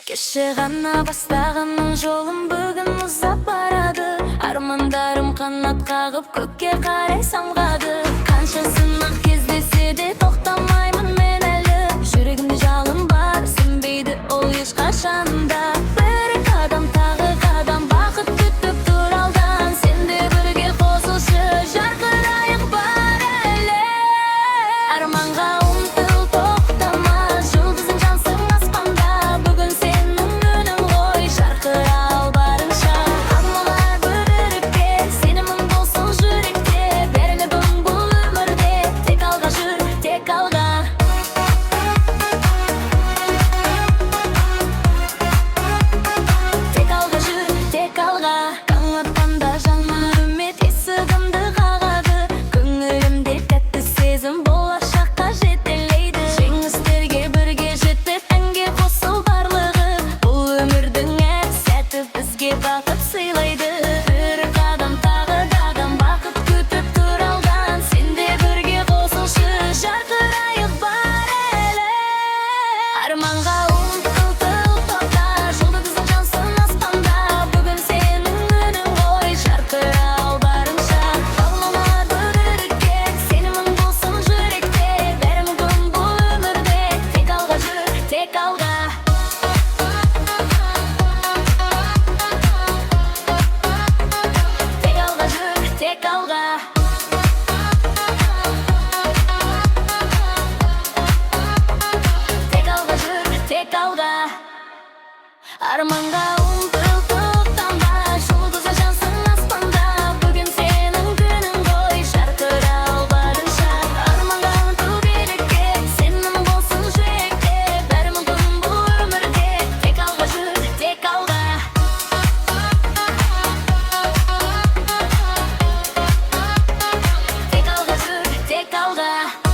Кеше ғана бастағанның жолым бүгін ұзап барады. Армандарым қанат қағып көкке қарай самғады. Қанша сынақ кездесе де тоқтамаймын мен әлі. Жүрегімде жалын бар, сөнбейді ол ешқашанда. Бір қадам тағы қадам бақыт күтіп тұр алдан. Сен де бірге қосылшы, жарқырайық бар әлі. Арманға ұмтыл, тоқтама, жұлдызың жансың аспанда. Бүгін сенің күнің ғой, жарқырау барынша. Арманға бүрікке, сенімің болсын жүректе. Берілігің бұл өмірде, тек алға жүр, тек алға. Тек алға жүр, тек алға. Қаңлатқанда жаным үміт есігімді қағады. Көңілімде тәтті сезім болашаққа жетелейді. Жеңістерге бірге жетіп, әнге қосыл барлығы. Бұл өмірдің әр сәті бізге бақыт сыйлайды. Бір қадам тағы қадам бақыт күтіп тұр алдан. Сен де бірге қосылшы, жарқырайық бар әлі. Арманға ұмтыл, тоқта, жұлдызың жансың аспанда. Бүгін сенің күнің ғой, жарқырау барынша. Қалмама бүрікке, сенімің болсын жүректе. Бәрі мүмкін бұл өмірде, тек алға жүр, тек алға. Тек алға жүр, тек алға. Тек алға жүр, тек алға. Арманға ұмтыл, тоқтама, жұлдызың жансың аспанда. Бүгін сенің күнің ғой, жарқырау барынша. Арманға ұмтыл билікке, сенім болсын жүректе. Бәрі мүмкін бұл өмірде, тек алға жүр, тек алға. Тек алға жүр, тек алға.